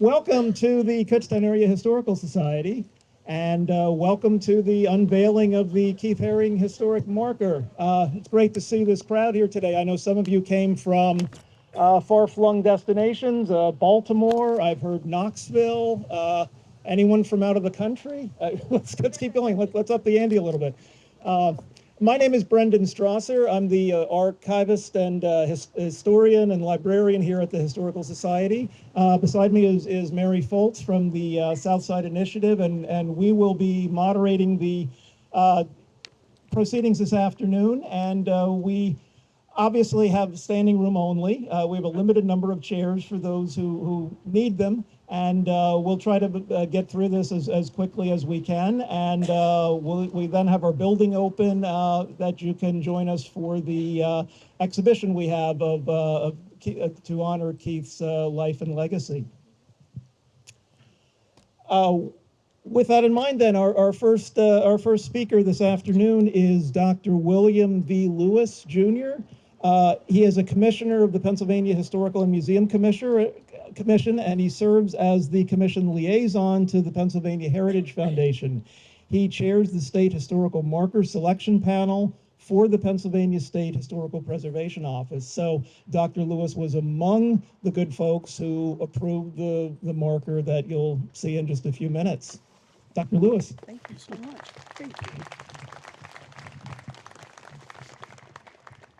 Welcome to the Kutztown Area Historical Society, and welcome to the unveiling of the Keith Haring Historic Marker. It's great to see this crowd here today. I know some of you came from far-flung destinations, Baltimore, I've heard Knoxville, anyone from out of the country? Let's keep going, let's up the ante a little bit. My name is Brendan Strasser. I'm the archivist and historian and librarian here at the Historical Society. Beside me is Mary Foltz from the Southside Initiative, and we will be moderating the proceedings this afternoon. And we obviously have standing room only. We have a limited number of chairs for those who need them. And we'll try to get through this as quickly as we can. And we then have our building open that you can join us for the exhibition we have to honor Keith's life and legacy. With that in mind, then, our first speaker this afternoon is Dr. William V. Lewis, Jr. He is a commissioner of the Pennsylvania Historical and Museum Commission, and he serves as the commission liaison to the Pennsylvania Heritage Foundation. He chairs the State Historical Marker Selection Panel for the Pennsylvania State Historical Preservation Office. So Dr. Lewis was among the good folks who approved the marker that you'll see in just a few minutes. Dr. Lewis. Thank you so much. Thank you.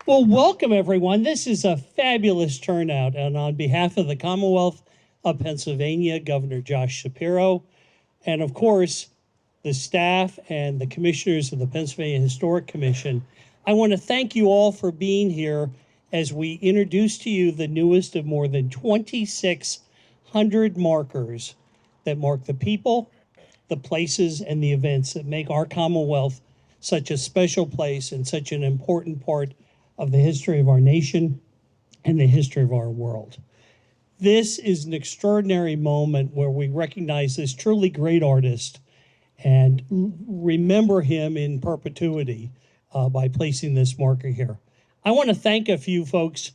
Well, welcome everyone. This is a fabulous turnout, and on behalf of the Commonwealth of Pennsylvania, Governor Josh Shapiro, and of course, the staff and the commissioners of the Pennsylvania Historic Commission, I want to thank you all for being here as we introduce to you the newest of more than 2,600 markers that mark the people, the places, and the events that make our Commonwealth such a special place and such an important part of the history of our nation and the history of our world. This is an extraordinary moment where we recognize this truly great artist and remember him in perpetuity by placing this marker here. I want to thank a few folks.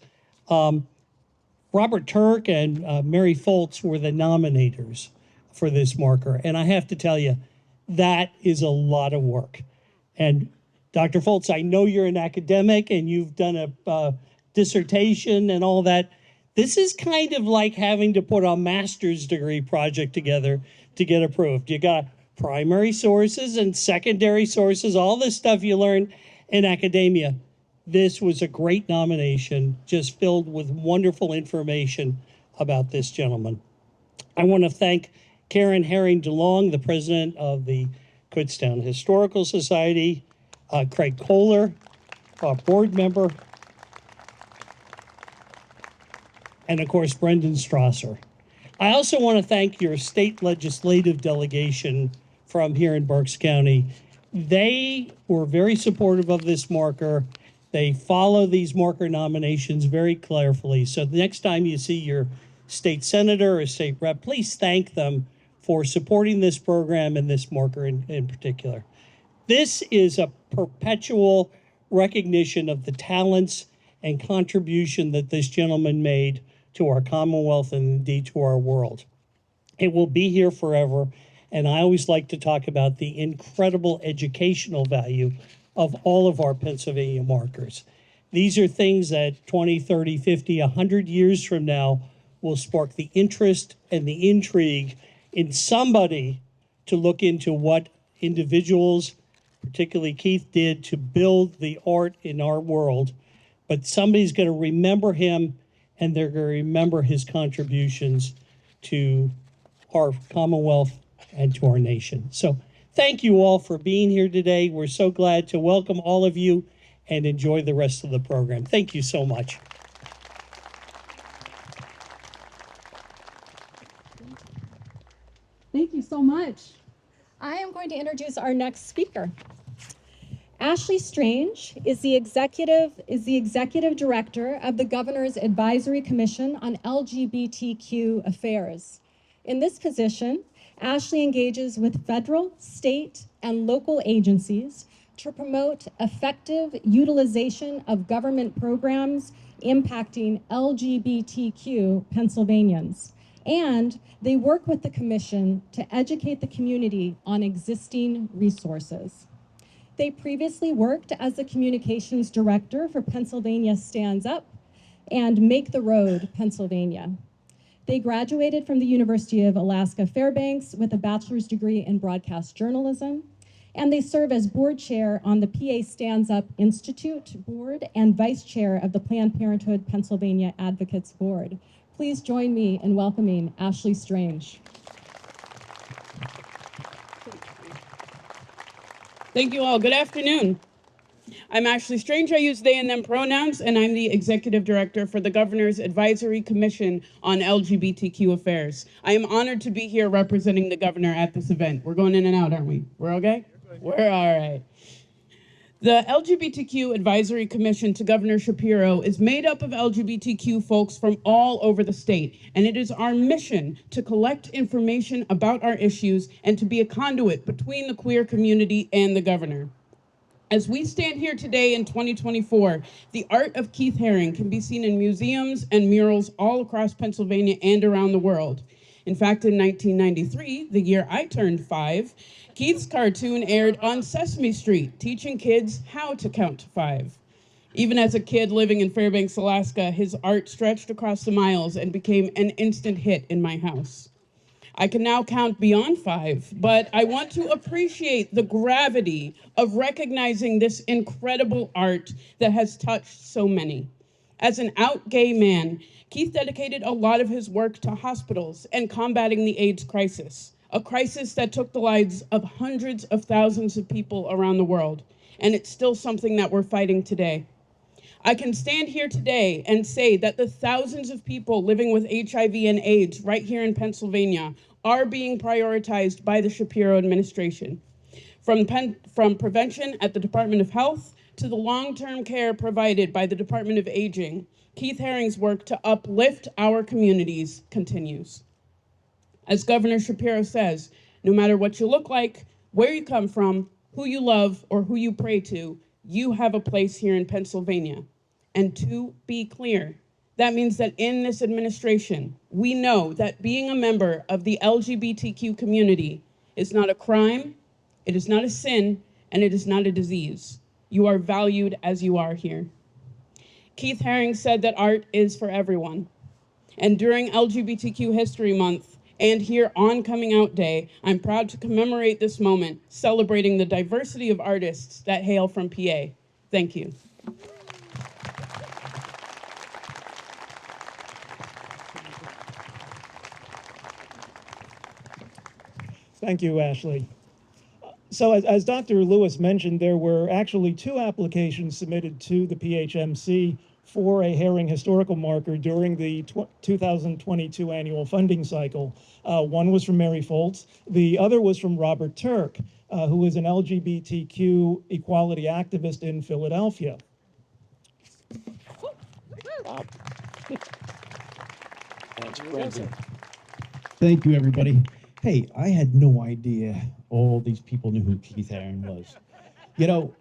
Robert Turk and Mary Foltz were the nominators for this marker, and I have to tell you, that is a lot of work. And Dr. Foltz, I know you're an academic and you've done a dissertation and all that. This is kind of like having to put a master's degree project together to get approved. You got primary sources and secondary sources, all this stuff you learn in academia. This was a great nomination, just filled with wonderful information about this gentleman. I want to thank Karen Haring DeLong, the president of the Kutztown Historical Society, Craig Kohler, board member, and of course, Brendan Strasser. I also want to thank your state legislative delegation from here in Berks County. They were very supportive of this marker. They follow these marker nominations very carefully. So the next time you see your state senator or state rep, please thank them for supporting this program and this marker in particular. This is a perpetual recognition of the talents and contribution that this gentleman made to our Commonwealth and indeed to our world. It will be here forever, and I always like to talk about the incredible educational value of all of our Pennsylvania markers. These are things that 20, 30, 50, 100 years from now will spark the interest and the intrigue in somebody to look into what individuals, particularly Keith, did to build the art in our world. But somebody's going to remember him, and they're going to remember his contributions to our Commonwealth and to our nation. So thank you all for being here today. We're so glad to welcome all of you and enjoy the rest of the program. Thank you so much. Thank you so much. I am going to introduce our next speaker. Ashley Strange is the executive director of the Governor's Advisory Commission on LGBTQ Affairs. In this position, Ashley engages with federal, state, and local agencies to promote effective utilization of government programs impacting LGBTQ Pennsylvanians. And they work with the commission to educate the community on existing resources. They previously worked as the communications director for Pennsylvania Stands Up and Make the Road, Pennsylvania. They graduated from the University of Alaska Fairbanks with a bachelor's degree in broadcast journalism, and they serve as board chair on the PA Stands Up Institute board and vice chair of the Planned Parenthood Pennsylvania Advocates Board. Please join me in welcoming Ashley Strange. Thank you all. Good afternoon. I'm Ashley Strange. I use they and them pronouns, and I'm the Executive Director for the Governor's Advisory Commission on LGBTQ Affairs. I am honored to be here representing the Governor at this event. We're going in and out, aren't we? We're okay? We're all right. The LGBTQ Advisory Commission to Governor Shapiro is made up of LGBTQ folks from all over the state, and it is our mission to collect information about our issues and to be a conduit between the queer community and the governor. As we stand here today in 2024, the art of Keith Haring can be seen in museums and murals all across Pennsylvania and around the world. In fact, in 1993, the year I turned 5, Keith's cartoon aired on Sesame Street, teaching kids how to count to 5. Even as a kid living in Fairbanks, Alaska, his art stretched across the miles and became an instant hit in my house. I can now count beyond 5, but I want to appreciate the gravity of recognizing this incredible art that has touched so many. As an out gay man, Keith dedicated a lot of his work to hospitals and combating the AIDS crisis, a crisis that took the lives of hundreds of thousands of people around the world, and it's still something that we're fighting today. I can stand here today and say that the thousands of people living with HIV and AIDS right here in Pennsylvania are being prioritized by the Shapiro administration. From prevention at the Department of Health to the long-term care provided by the Department of Aging, Keith Haring's work to uplift our communities continues. As Governor Shapiro says, no matter what you look like, where you come from, who you love, or who you pray to, you have a place here in Pennsylvania. And to be clear, that means that in this administration, we know that being a member of the LGBTQ community is not a crime, it is not a sin, and it is not a disease. You are valued as you are here. Keith Haring said that art is for everyone. And during LGBTQ History Month, and here on Coming Out Day, I'm proud to commemorate this moment, celebrating the diversity of artists that hail from PA. Thank you. Thank you, Ashley. So as Dr. Lewis mentioned, there were actually 2 applications submitted to the PHMC for a Haring historical marker during the 2022 annual funding cycle. One was from Mary Foltz. The other was from Robert Turk, who is an LGBTQ equality activist in Philadelphia. Thank you, everybody. Hey, I had no idea all these people knew who Keith Haring was. You know,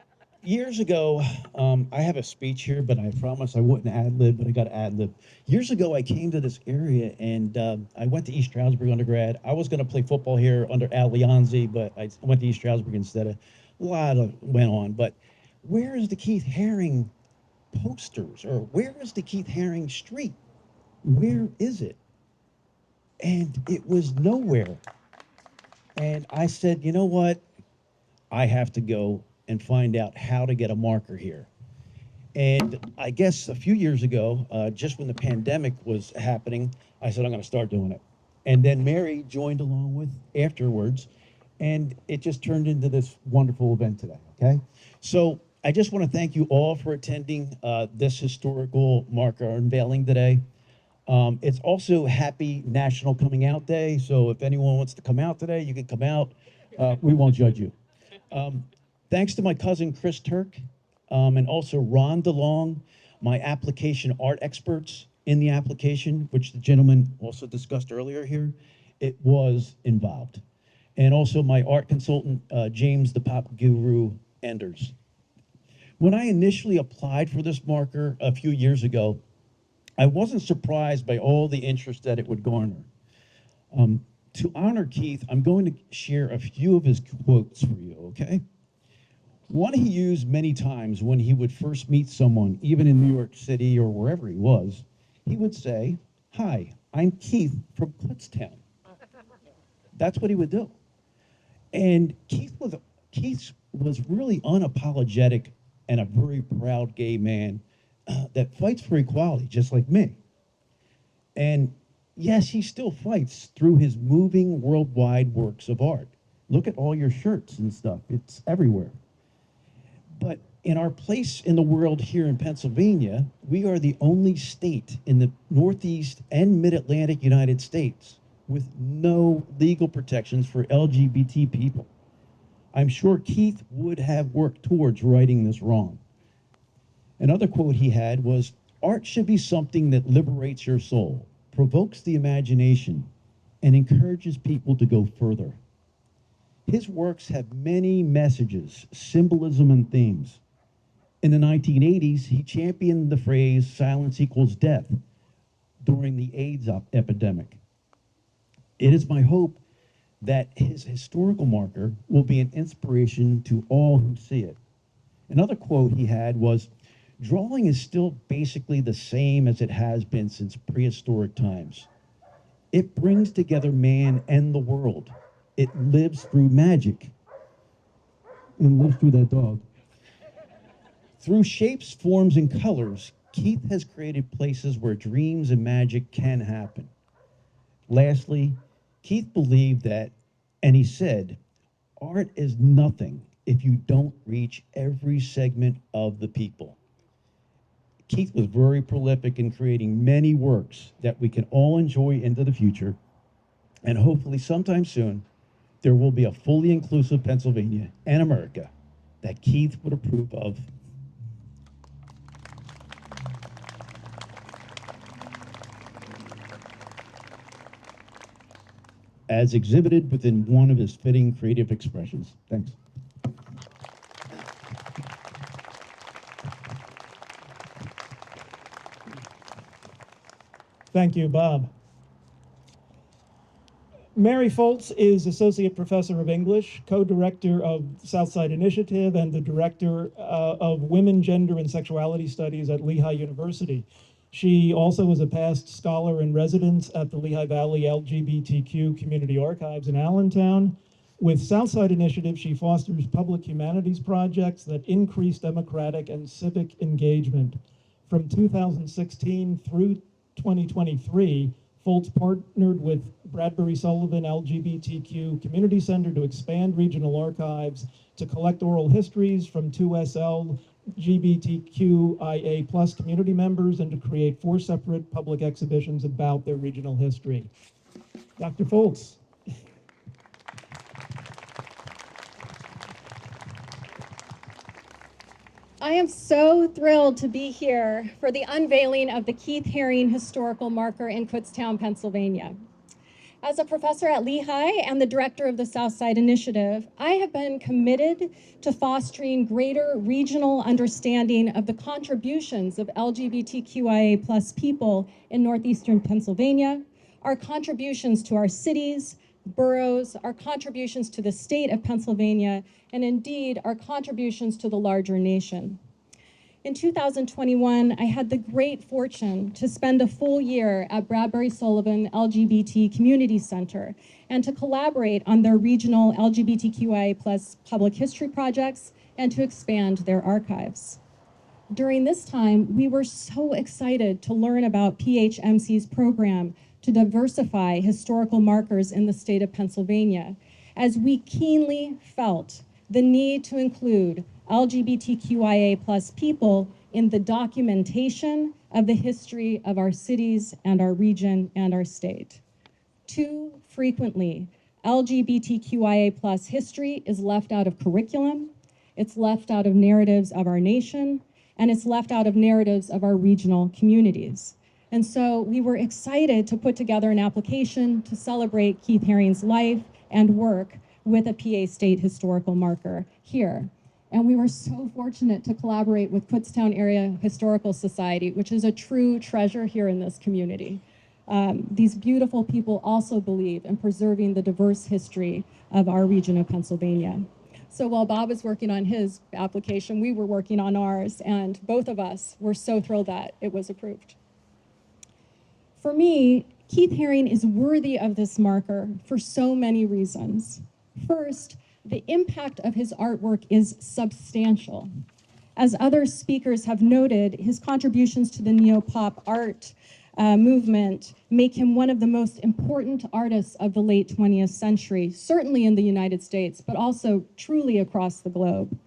years ago, I have a speech here, but I promised I wouldn't ad-lib, but I got to ad-lib. Years ago, I came to this area, and I went to East Stroudsburg undergrad. I was going to play football here under Al Leonzi, but I went to East Stroudsburg instead. A lot went on. But where is the Keith Haring posters? Or where is the Keith Haring street? Where is it? And it was nowhere. And I said, you know what? I have to go and find out how to get a marker here. And I guess a few years ago, just when the pandemic was happening, I said, I'm going to start doing it. And then Mary joined along with afterwards, and it just turned into this wonderful event today, okay? So I just want to thank you all for attending this historical marker unveiling today. It's also Happy National Coming Out Day, so if anyone wants to come out today, you can come out. We won't judge you. Thanks to my cousin Chris Turk, and also Ron DeLong, my application art experts in the application, which the gentleman also discussed earlier here, it was involved. And also my art consultant, James the Pop Guru Enders. When I initially applied for this marker a few years ago, I wasn't surprised by all the interest that it would garner. To honor Keith, I'm going to share a few of his quotes for you, okay? One he used many times when he would first meet someone, even in New York City or wherever he was, he would say, "Hi, I'm Keith from Kutztown." That's what he would do. And Keith was really unapologetic and a very proud gay man that fights for equality, just like me. And yes, he still fights through his moving worldwide works of art. Look at all your shirts and stuff. It's everywhere. But in our place in the world here in Pennsylvania, we are the only state in the Northeast and Mid-Atlantic United States with no legal protections for LGBT people. I'm sure Keith would have worked towards righting this wrong. Another quote he had was, "Art should be something that liberates your soul, provokes the imagination, and encourages people to go further." His works have many messages, symbolism, and themes. In the 1980s, he championed the phrase "silence equals death" during the AIDS epidemic. It is my hope that his historical marker will be an inspiration to all who see it. Another quote he had was, "Drawing is still basically the same as it has been since prehistoric times. It brings together man and the world. It lives through magic." And lives through that dog. Through shapes, forms, and colors, Keith has created places where dreams and magic can happen. Lastly, Keith believed that, and he said, "Art is nothing if you don't reach every segment of the people." Keith was very prolific in creating many works that we can all enjoy into the future, and hopefully sometime soon, there will be a fully inclusive Pennsylvania and America that Keith would approve of. As exhibited within one of his fitting creative expressions. Thanks. Thank you, Bob. Mary Foltz is Associate Professor of English, co-director of Southside Initiative, and the Director of Women, Gender, and Sexuality Studies at Lehigh University. She also was a past scholar in residence at the Lehigh Valley LGBTQ Community Archives in Allentown. With Southside Initiative, she fosters public humanities projects that increase democratic and civic engagement. From 2016 through 2023, Foltz partnered with Bradbury Sullivan LGBTQ Community Center to expand regional archives, to collect oral histories from 2SL LGBTQIA+ community members, and to create 4 separate public exhibitions about their regional history. Dr. Foltz. I am so thrilled to be here for the unveiling of the Keith Haring Historical Marker in Kutztown, Pennsylvania. As a professor at Lehigh and the director of the Southside Initiative, I have been committed to fostering greater regional understanding of the contributions of LGBTQIA+ people in northeastern Pennsylvania, our contributions to our cities, boroughs, our contributions to the state of Pennsylvania, and indeed our contributions to the larger nation. In 2021, I had the great fortune to spend a full year at Bradbury Sullivan LGBT Community Center and to collaborate on their regional LGBTQIA+ public history projects and to expand their archives. During this time, we were so excited to learn about PHMC's program to diversify historical markers in the state of Pennsylvania, as we keenly felt the need to include LGBTQIA+ people in the documentation of the history of our cities and our region and our state. Too frequently, LGBTQIA+ history is left out of curriculum, it's left out of narratives of our nation, and it's left out of narratives of our regional communities. And so we were excited to put together an application to celebrate Keith Haring's life and work with a PA State historical marker here. And we were so fortunate to collaborate with Kutztown Area Historical Society, which is a true treasure here in this community. These beautiful people also believe in preserving the diverse history of our region of Pennsylvania. So while Bob was working on his application, we were working on ours, and both of us were so thrilled that it was approved. For me, Keith Haring is worthy of this marker for so many reasons. First, the impact of his artwork is substantial. As other speakers have noted, his contributions to the neo-pop art movement make him one of the most important artists of the late 20th century, certainly in the United States, but also truly across the globe.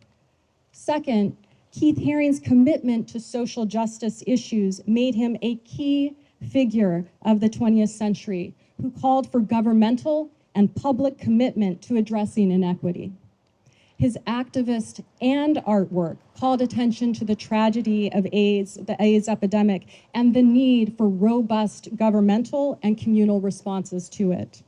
Second, Keith Haring's commitment to social justice issues made him a key figure of the 20th century who called for governmental and public commitment to addressing inequity. His activist and artwork called attention to the tragedy of AIDS, the AIDS epidemic, and the need for robust governmental and communal responses to it.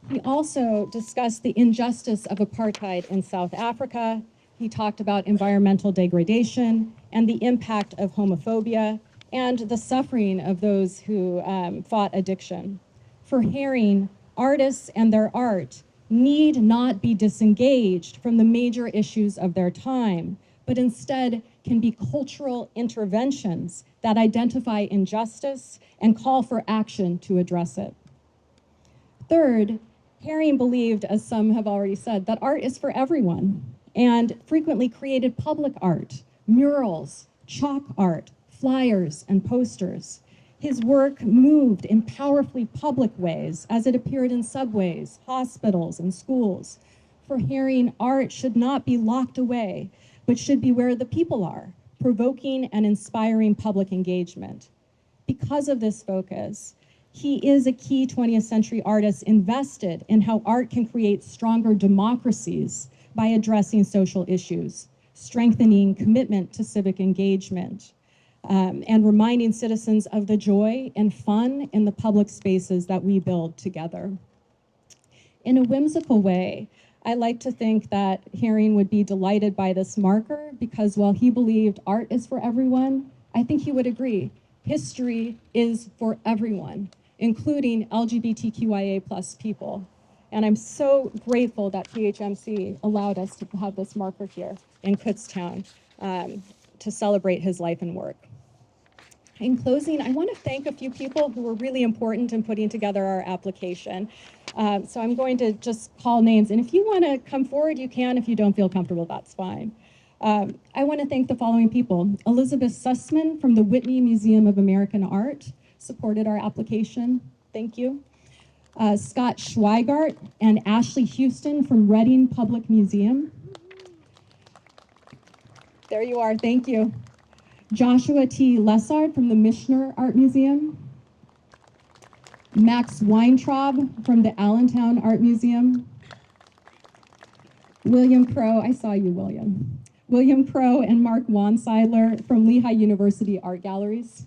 He also discussed the injustice of apartheid in South Africa. He talked about environmental degradation and the impact of homophobia and the suffering of those who fought addiction. For Haring, artists and their art need not be disengaged from the major issues of their time, but instead can be cultural interventions that identify injustice and call for action to address it. Third, Haring believed, as some have already said, that art is for everyone, and frequently created public art, murals, chalk art, flyers, and posters. His work moved in powerfully public ways as it appeared in subways, hospitals, and schools. For Haring, art should not be locked away, but should be where the people are, provoking and inspiring public engagement. Because of this focus, he is a key 20th century artist invested in how art can create stronger democracies by addressing social issues, strengthening commitment to civic engagement, and reminding citizens of the joy and fun in the public spaces that we build together. In a whimsical way, I like to think that Haring would be delighted by this marker because while he believed art is for everyone, I think he would agree. History is for everyone, including LGBTQIA+ people. And I'm so grateful that PHMC allowed us to have this marker here in Kutztown to celebrate his life and work. In closing, I want to thank a few people who were really important in putting together our application. So I'm going to just call names, and if you want to come forward, you can. If you don't feel comfortable, that's fine. I want to thank the following people. Elizabeth Sussman from the Whitney Museum of American Art supported our application. Thank you. Scott Schweigart and Ashley Houston from Reading Public Museum. There you are, thank you. Joshua T. Lessard from the Mishner Art Museum. Max Weintraub from the Allentown Art Museum. William Crow, I saw you, William. William Crow and Mark Wanseidler from Lehigh University Art Galleries.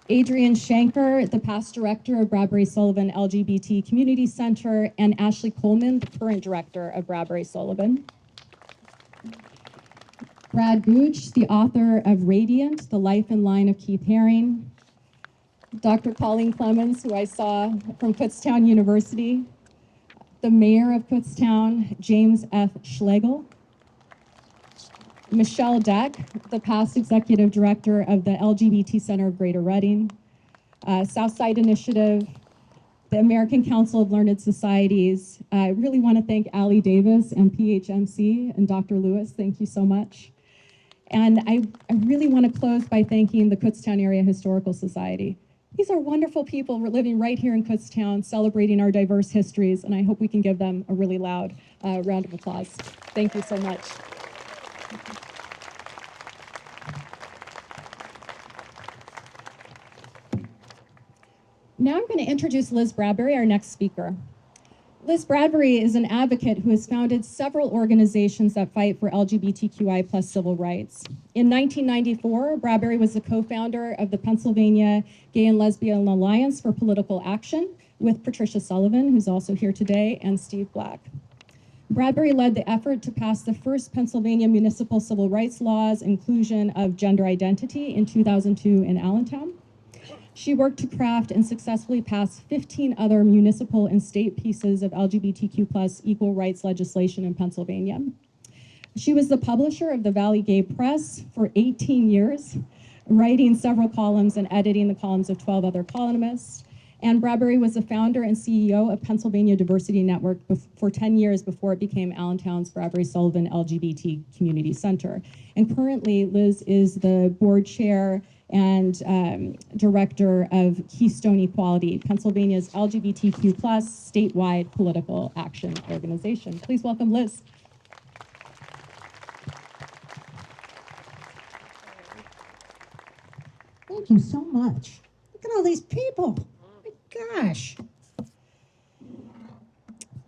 Adrian Shanker, the past director of Bradbury Sullivan LGBT Community Center, and Ashley Coleman, the current director of Bradbury Sullivan. Brad Gooch, the author of Radiant, The Life and Line of Keith Haring. Dr. Colleen Clemens, who I saw from Kutztown University. The mayor of Kutztown, James F. Schlegel. Michelle Deck, the past executive director of the LGBT Center of Greater Reading. Southside Initiative, the American Council of Learned Societies. I really want to thank Allie Davis and PHMC and Dr. Lewis. Thank you so much. And I really want to close by thanking the Kutztown Area Historical Society. These are wonderful people. We're living right here in Kutztown, celebrating our diverse histories, and I hope we can give them a really loud round of applause. Thank you so much. Now I'm going to introduce Liz Bradbury, our next speaker. Liz Bradbury is an advocate who has founded several organizations that fight for LGBTQI+ civil rights. In 1994, Bradbury was the co-founder of the Pennsylvania Gay and Lesbian Alliance for Political Action with Patricia Sullivan, who's also here today, and Steve Black. Bradbury led the effort to pass the first Pennsylvania municipal civil rights laws, inclusion of gender identity in 2002 in Allentown. She worked to craft and successfully pass 15 other municipal and state pieces of LGBTQ+ equal rights legislation in Pennsylvania. She was the publisher of the Valley Gay Press for 18 years, writing several columns and editing the columns of 12 other columnists. And Bradbury was the founder and CEO of Pennsylvania Diversity Network for 10 years before it became Allentown's Bradbury Sullivan LGBT Community Center. And currently, Liz is the board chair and director of Keystone Equality, Pennsylvania's LGBTQ+ statewide political action organization. Please welcome Liz. Thank you so much. Look at all these people. My gosh.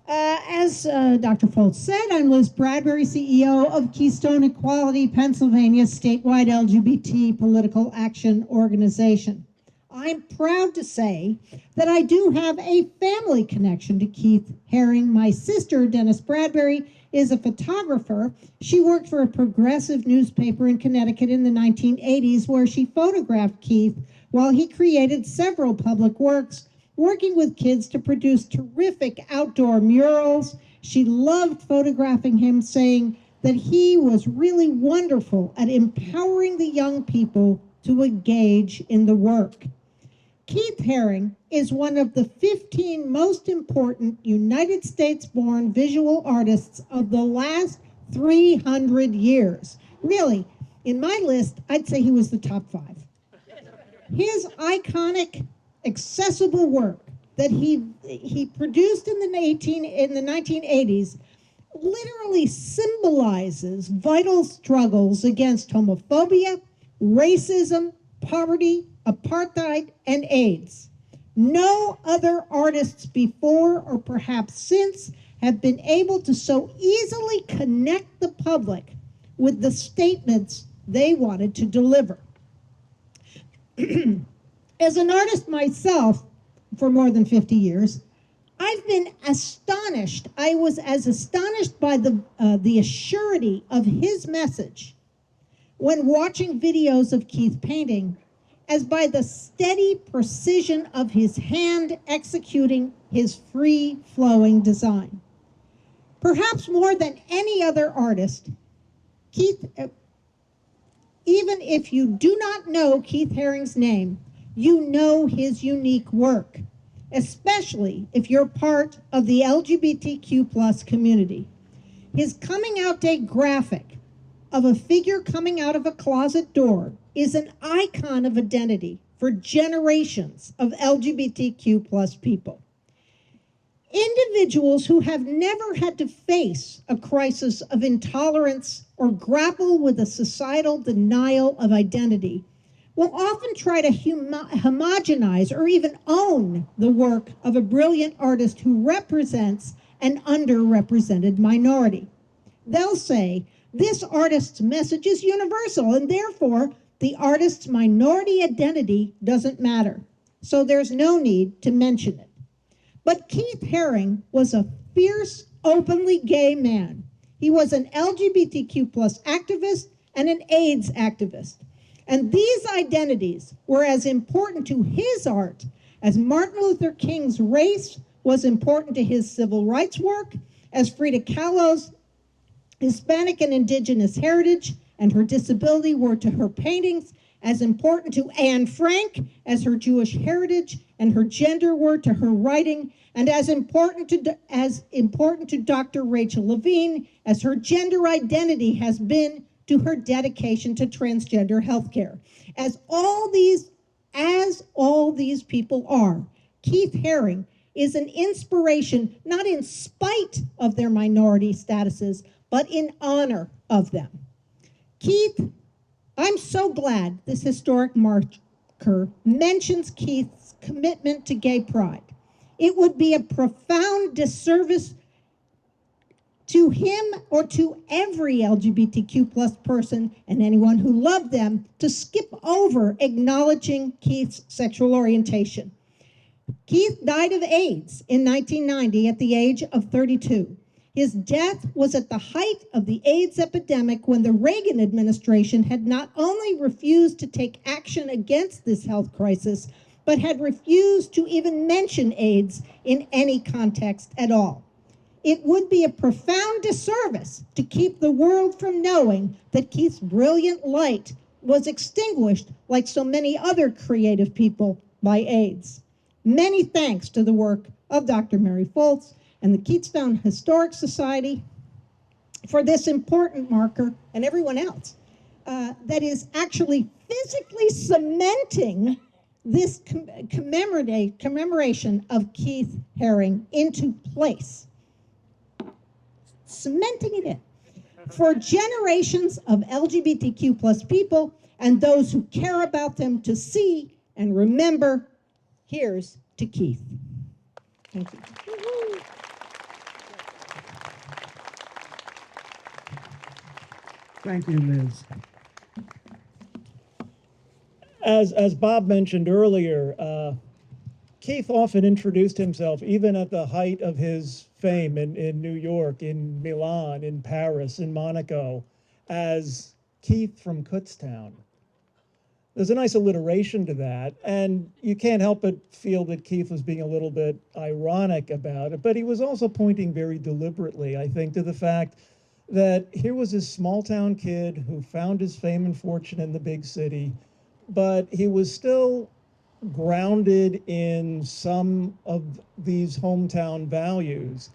As Dr. Foltz said, I'm Liz Bradbury, CEO of Keystone Equality, Pennsylvania's statewide LGBT political action organization. I'm proud to say that I do have a family connection to Keith Haring. My sister, Dennis Bradbury, is a photographer. She worked for a progressive newspaper in Connecticut in the 1980s, where she photographed Keith while he created several public works, working with kids to produce terrific outdoor murals. She loved photographing him, saying that he was really wonderful at empowering the young people to engage in the work. Keith Haring is one of the 15 most important United States-born visual artists of the last 300 years. Really, in my list, I'd say he was the top 5. His iconic, accessible work that he produced in the 1980s literally symbolizes vital struggles against homophobia, racism, poverty, apartheid, and AIDS. No other artists before or perhaps since have been able to so easily connect the public with the statements they wanted to deliver. As an artist myself for more than 50 years, I've been astonished. I was as astonished by the assurity of his message when watching videos of Keith painting as by the steady precision of his hand executing his free-flowing design. Perhaps more than any other artist, Keith, even if you do not know Keith Haring's name, you know his unique work, especially if you're part of the LGBTQ+ community. His coming out day graphic of a figure coming out of a closet door is an icon of identity for generations of LGBTQ+ people. Individuals who have never had to face a crisis of intolerance or grapple with a societal denial of identity will often try to homogenize or even own the work of a brilliant artist who represents an underrepresented minority. They'll say, this artist's message is universal, and therefore the artist's minority identity doesn't matter, so there's no need to mention it. But Keith Haring was a fierce, openly gay man. He was an LGBTQ+ activist and an AIDS activist. And these identities were as important to his art as Martin Luther King's race was important to his civil rights work, as Frida Kahlo's Hispanic and Indigenous heritage and her disability were to her paintings, as important to Anne Frank as her Jewish heritage and her gender were to her writing, and as important to Dr. Rachel Levine as her gender identity has been to her dedication to transgender healthcare. As all these people are, Keith Haring is an inspiration not in spite of their minority statuses, but in honor of them. Keith, I'm so glad this historic marker mentions Keith's commitment to gay pride. It would be a profound disservice to him or to every LGBTQ+ person and anyone who loved them to skip over acknowledging Keith's sexual orientation. Keith died of AIDS in 1990 at the age of 32. His death was at the height of the AIDS epidemic when the Reagan administration had not only refused to take action against this health crisis, but had refused to even mention AIDS in any context at all. It would be a profound disservice to keep the world from knowing that Keith's brilliant light was extinguished, like so many other creative people, by AIDS. Many thanks to the work of Dr. Mary Foltz and the Kutztown Historic Society for this important marker, and everyone else, that is actually physically cementing this commemoration of Keith Haring into place. Cementing it in. For generations of LGBTQ plus people and those who care about them to see and remember, here's to Keith. Thank you. Thank you, Liz. As Bob mentioned earlier, Keith often introduced himself, even at the height of his fame in New York, in Milan, in Paris, in Monaco, as Keith from Kutztown. There's a nice alliteration to that, and you can't help but feel that Keith was being a little bit ironic about it, but he was also pointing very deliberately, I think, to the fact that here was this small town kid who found his fame and fortune in the big city, but he was still grounded in some of these hometown values.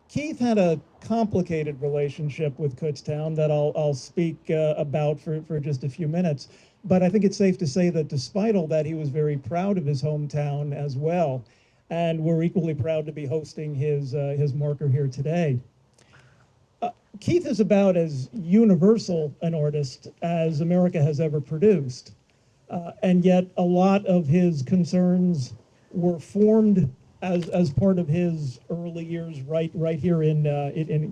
Keith had a complicated relationship with Kutztown that I'll speak about for just a few minutes. But I think it's safe to say that despite all that, he was very proud of his hometown as well. And we're equally proud to be hosting his marker here today. Keith is about as universal an artist as America has ever produced. And yet a lot of his concerns were formed as part of his early years right here in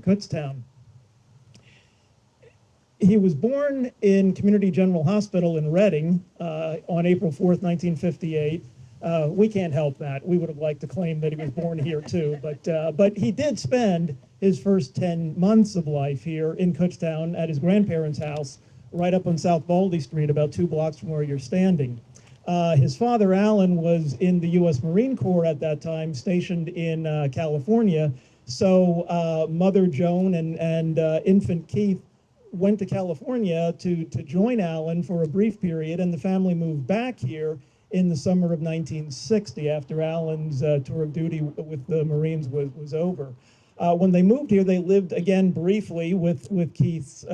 Kutztown. He was born in Community General Hospital in Reading on April 4th, 1958. We can't help that. We would have liked to claim that he was born here too, but he did spend his first 10 months of life here in Kutztown at his grandparents' house, right up on South Baldy Street, about 2 blocks from where you're standing. His father, Alan, was in the U.S. Marine Corps at that time, stationed in California. So Mother Joan and infant Keith went to California to join Alan for a brief period, and the family moved back here in the summer of 1960 after Alan's tour of duty with the Marines was over. When they moved here, they lived again briefly with Keith's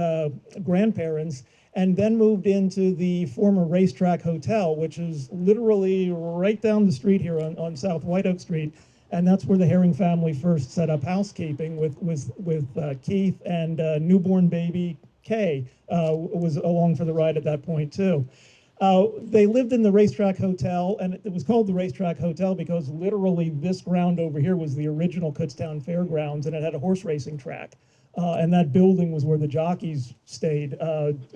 grandparents, and then moved into the former Racetrack Hotel, which is literally right down the street here on South White Oak Street. And that's where the Haring family first set up housekeeping with Keith, and newborn baby Kay was along for the ride at that point too. They lived in the Racetrack Hotel, and it was called the Racetrack Hotel because literally this ground over here was the original Kutztown Fairgrounds, and it had a horse racing track. And that building was where the jockeys stayed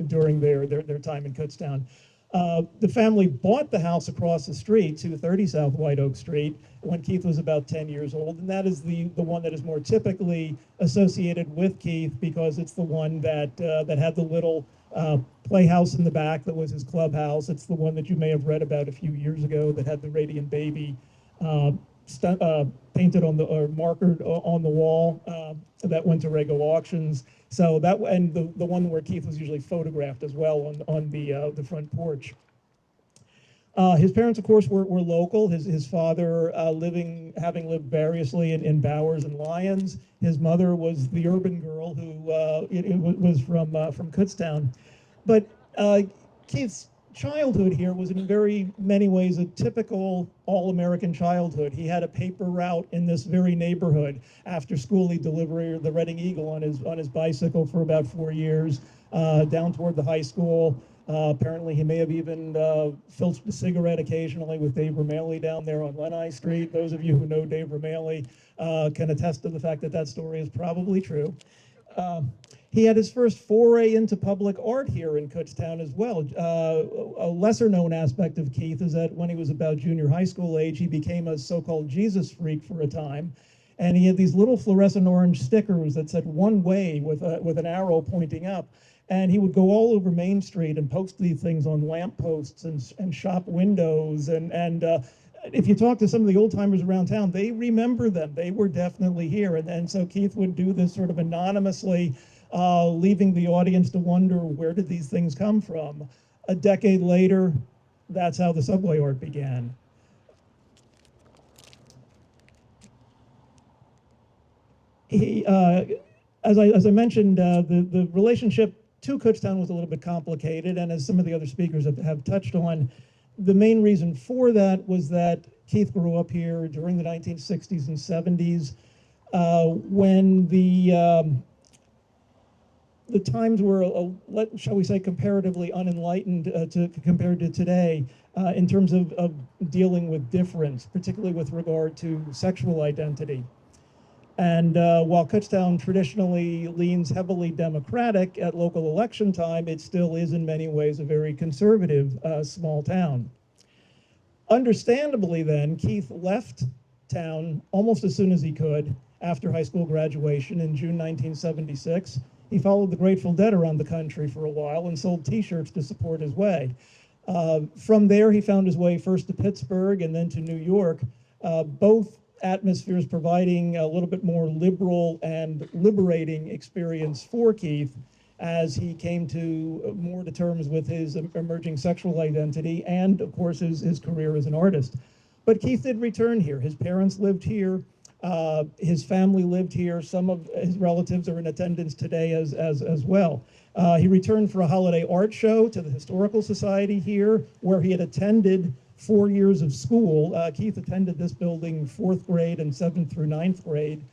during their time in Kutztown. The family bought the house across the street, 230 South White Oak Street, when Keith was about 10 years old. And that is the one that is more typically associated with Keith because it's the one that had the little playhouse in the back that was his clubhouse. It's the one that you may have read about a few years ago that had the Radiant Baby painted on or markered on the wall that went to Rego auctions. So that, and the one where Keith was usually photographed as well on the front porch. His parents, of course, were local. His father having lived variously in Bowers and Lyons. His mother was the urban girl who was from Kutztown. But Keith's childhood here was in very many ways a typical all-American childhood. He had a paper route in this very neighborhood. After school, he delivered the Reading Eagle on his bicycle for about 4 years, down toward the high school. Apparently, he may have even filched a cigarette occasionally with Dave Rameli down there on Lenai Street. Those of you who know Dave Rameli can attest to the fact that story is probably true. He had his first foray into public art here in Kutztown as well. A lesser known aspect of Keith is that when he was about junior high school age, he became a so-called Jesus freak for a time. And he had these little fluorescent orange stickers that said one way with an arrow pointing up. And he would go all over Main Street and post these things on lampposts and shop windows. And if you talk to some of the old timers around town, they remember them. They were definitely here. And so Keith would do this sort of anonymously, leaving the audience to wonder, where did these things come from? A decade later, that's how the subway art began. He, as I mentioned, the relationship to Kutztown was a little bit complicated, and as some of the other speakers have touched on, the main reason for that was that Keith grew up here during the 1960s and 70s, when the times were, shall we say, comparatively unenlightened compared to today, in terms of dealing with difference, particularly with regard to sexual identity. And while Kutztown traditionally leans heavily Democratic at local election time, it still is in many ways a very conservative small town. Understandably then, Keith left town almost as soon as he could after high school graduation in June 1976. He followed the Grateful Dead around the country for a while and sold t-shirts to support his way. From there, he found his way first to Pittsburgh and then to New York, both atmospheres providing a little bit more liberal and liberating experience for Keith as he came to more to terms with his emerging sexual identity and, of course, his career as an artist. But Keith did return here. His parents lived here. His family lived here. Some of his relatives are in attendance today as well. He returned for a holiday art show to the Historical Society here, where he had attended 4 years of school. Keith attended this building 4th grade and 7th through 9th grade.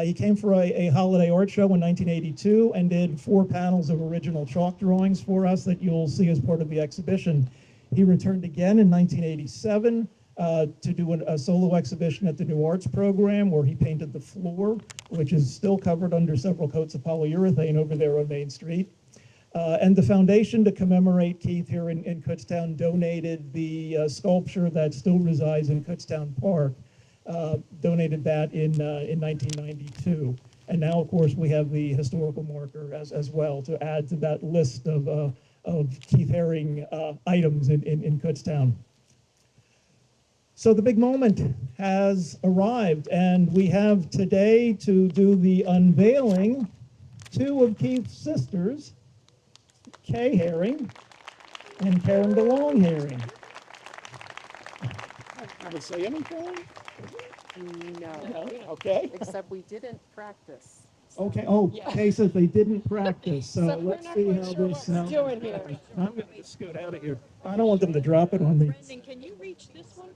He came for a holiday art show in 1982 and did 4 panels of original chalk drawings for us that you'll see as part of the exhibition. He returned again in 1987 to do a solo exhibition at the New Arts program, where he painted the floor, which is still covered under several coats of polyurethane over there on Main Street. And the foundation to commemorate Keith here in Kutztown donated the sculpture that still resides in Kutztown Park, donated that in 1992. And now, of course, we have the historical marker as well to add to that list of Keith Haring items in Kutztown. So the big moment has arrived, and we have today to do the unveiling 2 of Keith's sisters, Kay Haring and Karen DeLong Haring. Did I say anything? No, Okay. except we didn't practice. Okay. Oh, Kay says they didn't practice, so So we're let's not see quite how sure this what we're doing here. I'm going to scoot out of here. I don't want them to drop it on me. Brendan, can you reach this one?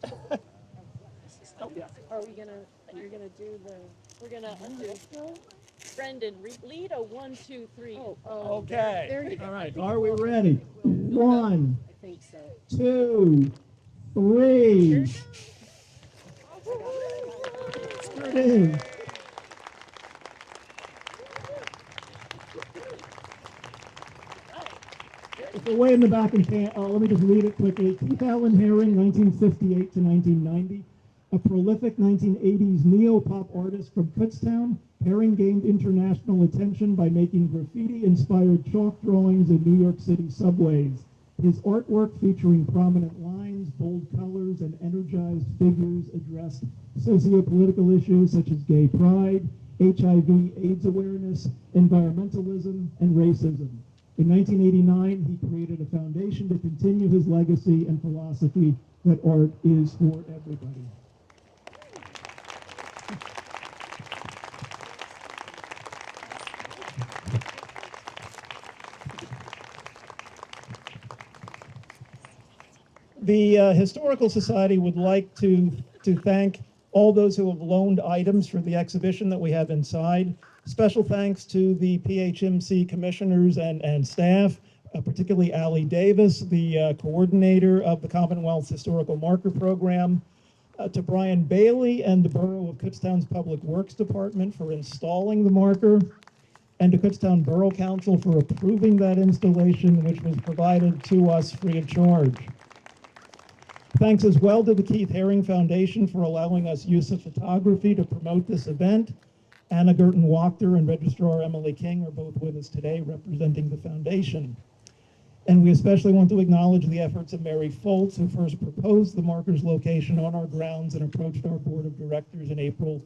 Oh, yeah. Are we gonna, you're gonna do the, we're gonna undo. Brendan, lead a 1, 2, 3. Oh, Okay. there you go. All right. Are we ready? 1, I think so. 2, 3. Start in. If we're way in the back and can't, let me just read it quickly. Keith Allen Haring, 1958 to 1990. A prolific 1980s neo-pop artist from Kutztown, Haring gained international attention by making graffiti-inspired chalk drawings in New York City subways. His artwork, featuring prominent lines, bold colors, and energized figures, addressed socio-political issues such as gay pride, HIV/AIDS awareness, environmentalism, and racism. In 1989, he created a foundation to continue his legacy and philosophy that art is for everybody. The Historical Society would like to thank all those who have loaned items for the exhibition that we have inside. Special thanks to the PHMC commissioners and staff, particularly Allie Davis, the coordinator of the Commonwealth's Historical Marker Program, to Brian Bailey and the Borough of Kutztown's Public Works Department for installing the marker, and to Kutztown Borough Council for approving that installation, which was provided to us free of charge. Thanks as well to the Keith Haring Foundation for allowing us use of photography to promote this event. Anna Gerton Wachter and Registrar Emily King are both with us today representing the foundation. And we especially want to acknowledge the efforts of Mary Foltz, who first proposed the marker's location on our grounds and approached our board of directors in April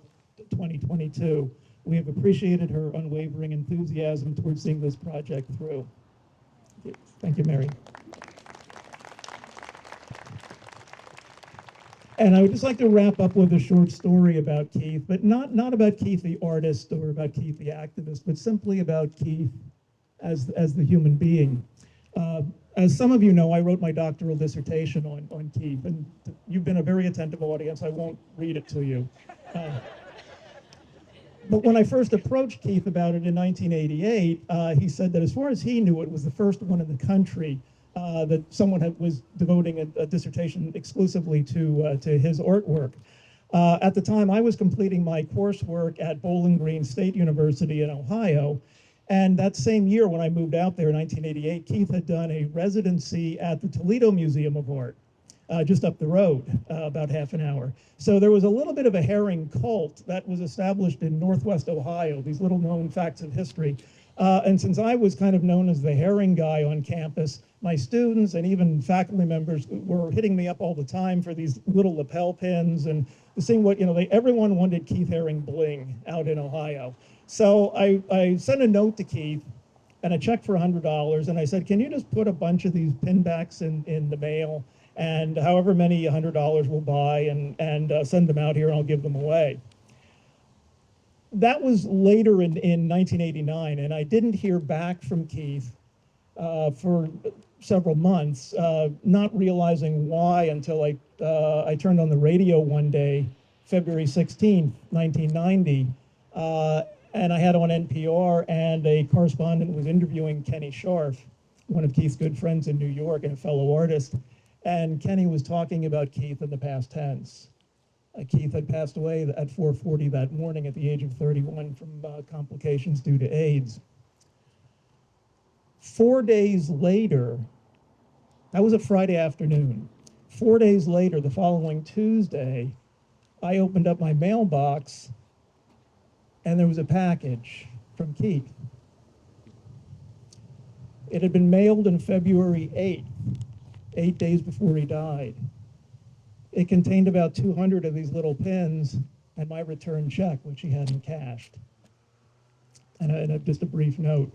2022. We have appreciated her unwavering enthusiasm towards seeing this project through. Thank you, Mary. And I would just like to wrap up with a short story about Keith, but not about Keith the artist or about Keith the activist, but simply about Keith as the human being. As some of you know, I wrote my doctoral dissertation on Keith, and you've been a very attentive audience. I won't read it to you. But when I first approached Keith about it in 1988, he said that as far as he knew, it was the first one in the country that someone was devoting a dissertation exclusively to his artwork. At the time, I was completing my coursework at Bowling Green State University in Ohio. And that same year when I moved out there in 1988, Keith had done a residency at the Toledo Museum of Art, just up the road, about half an hour. So there was a little bit of a Haring cult that was established in Northwest Ohio, these little known facts of history. And since I was kind of known as the Haring guy on campus, my students and even faculty members were hitting me up all the time for these little lapel pins and seeing what, everyone wanted Keith Haring bling out in Ohio. So I sent a note to Keith and a check for $100, and I said, can you just put a bunch of these pinbacks in the mail, and however many $100 will buy, and send them out here, and I'll give them away. That was later in 1989, and I didn't hear back from Keith for several months, not realizing why until I turned on the radio one day, February 16th, 1990, and I had on NPR, and a correspondent was interviewing Kenny Scharf, one of Keith's good friends in New York and a fellow artist, and Kenny was talking about Keith in the past tense. Keith had passed away at 4:40 that morning at the age of 31 from complications due to AIDS. 4 days later, that was a Friday afternoon. 4 days later, the following Tuesday, I opened up my mailbox and there was a package from Keith. It had been mailed on February 8th, 8 days before he died. It contained about 200 of these little pins and my return check, which he hadn't cashed. And just a brief note.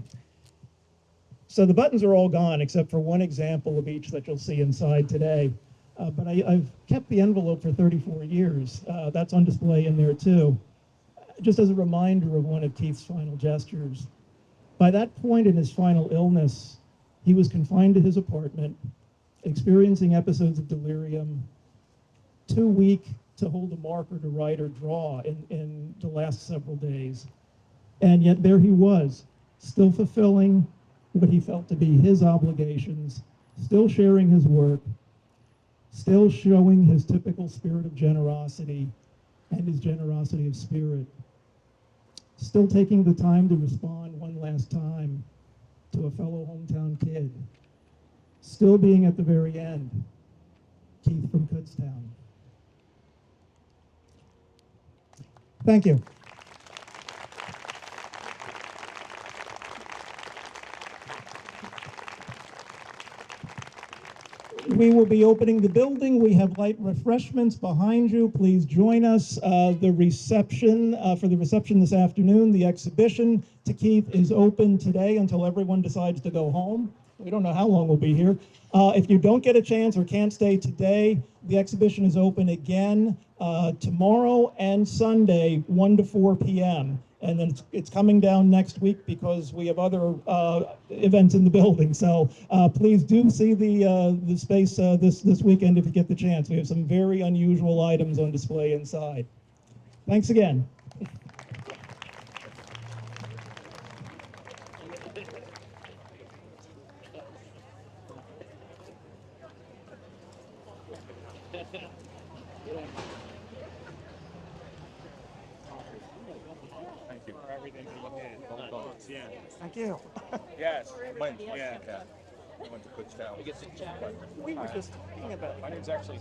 So the buttons are all gone except for one example of each that you'll see inside today. But I've kept the envelope for 34 years. That's on display in there too. Just as a reminder of one of Keith's final gestures. By that point in his final illness, he was confined to his apartment, experiencing episodes of delirium, too weak to hold a marker to write or draw in the last several days. And yet there he was, still fulfilling what he felt to be his obligations, still sharing his work, still showing his typical spirit of generosity and his generosity of spirit, still taking the time to respond one last time to a fellow hometown kid, still being at the very end, Keith from Kutztown. Thank you. We will be opening the building. We have light refreshments behind you. Please join us. The reception, for the reception this afternoon, the exhibition to Keith is open today until everyone decides to go home. We don't know how long we'll be here. If you don't get a chance or can't stay today, the exhibition is open again tomorrow and Sunday, 1 to 4 p.m. And then it's coming down next week because we have other events in the building. So please do see the space this weekend if you get the chance. We have some very unusual items on display inside. Thanks again. Thank you. Yes. Yeah. I went to Kutztown. We were just talking about. My name's actually